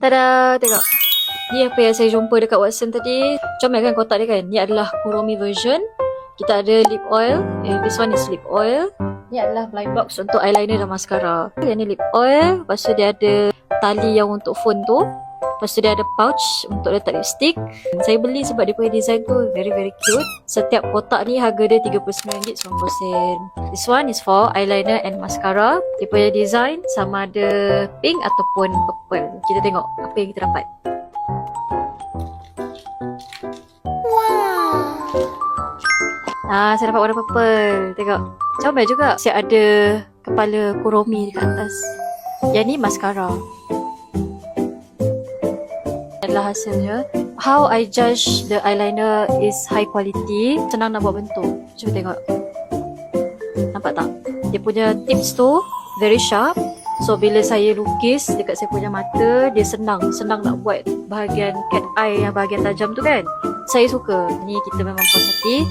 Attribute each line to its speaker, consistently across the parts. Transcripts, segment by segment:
Speaker 1: Tada, tengok. Ni apa yang saya jumpa dekat Watson tadi. Comel kan kotak dia kan? Ni adalah Kuromi version. Kita ada lip oil. This one is lip oil. Ni adalah blind box untuk eyeliner dan mascara. Yang ni lip oil. Lepas tu dia ada tali yang untuk phone tu. Lepas tu dia ada pouch untuk letak lipstick. Saya beli sebab dia punya design tu very cute. Setiap kotak ni harga dia RM39.90. This one is for eyeliner and mascara. Dia punya design sama ada pink ataupun purple. Kita tengok apa yang kita dapat. Saya dapat warna purple. Tengok. Comel juga. Siap ada kepala Kuromi dekat atas. Yang ni mascara. Adalah hasilnya. How I judge the eyeliner is high quality. Senang nak buat bentuk. Cuba tengok. Nampak tak? Dia punya tips tu very sharp. So bila saya lukis dekat saya punya mata, dia senang nak buat bahagian cat eye yang bahagian tajam tu kan. Saya suka. Ni kita memang puas hati.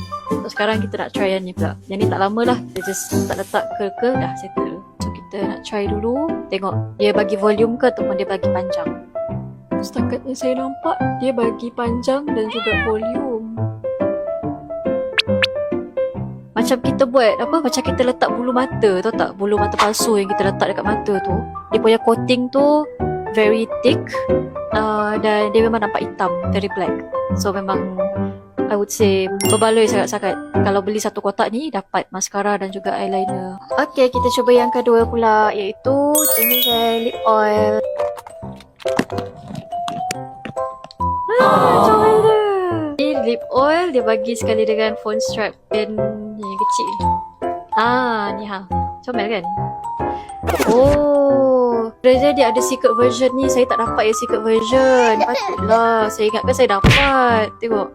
Speaker 1: So sekarang kita nak try yang ni pula. Yang ni tak lama lah. Kita just letak ke dah settle. So kita nak try dulu. Tengok dia bagi volume ke ataupun dia bagi panjang. Setakatnya saya nampak dia bagi panjang dan juga volume. Macam kita buat apa? Macam kita letak bulu mata, tahu tak? Bulu mata palsu yang kita letak dekat mata tu. Dia punya coating tu very thick dan dia memang nampak hitam, very black. So memang I would say berbaloi sangat-sangat. Kalau beli satu kotak ni dapat mascara dan juga eyeliner. Okay, kita cuba yang kedua pula, iaitu lip oil. Comel dia. Ni lip oil dia bagi sekali dengan phone strap dan ni yang kecil. Ni comel kan? Oh, sebenarnya dia ada secret version ni. Saya tak dapat yang secret version. Patutlah. Saya ingatkan saya dapat. Tengok.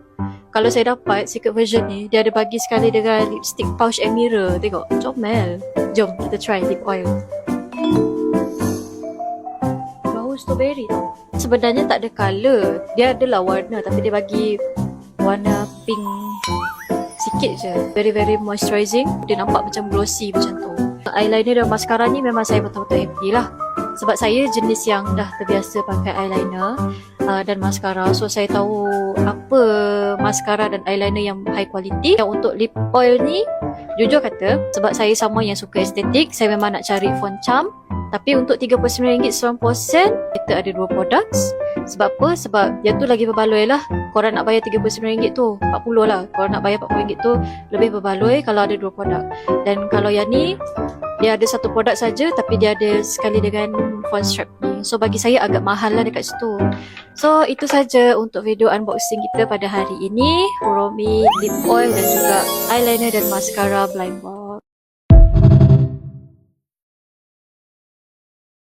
Speaker 1: Kalau saya dapat secret version ni, dia ada bagi sekali dengan lipstick pouch and mirror. Tengok. Comel. Jom kita try lip oil. Bau strawberry tau. Sebenarnya tak ada colour. Dia adalah warna tapi dia bagi warna pink sikit je. Very moisturizing. Dia nampak macam glossy macam tu. Eyeliner dan mascara ni memang saya betul-betul happy lah. Sebab saya jenis yang dah terbiasa pakai eyeliner dan mascara. So saya tahu apa mascara dan eyeliner yang high quality. Yang untuk lip oil ni, jujur kata, sebab saya sama yang suka estetik, saya memang nak cari font charm. Tapi untuk RM39.90 kita ada 2 products. Sebab apa? Sebab yang tu lagi berbaloi lah. Korang nak bayar RM39 tu 40 lah. Korang nak bayar RM40 tu lebih berbaloi kalau ada 2 produk. Dan kalau yang ni, dia ada satu produk saja tapi dia ada sekali dengan phone strap ni. So bagi saya agak mahal lah dekat situ. So itu saja untuk video unboxing kita pada hari ini. Kuromi lip oil dan juga eyeliner dan mascara blind box.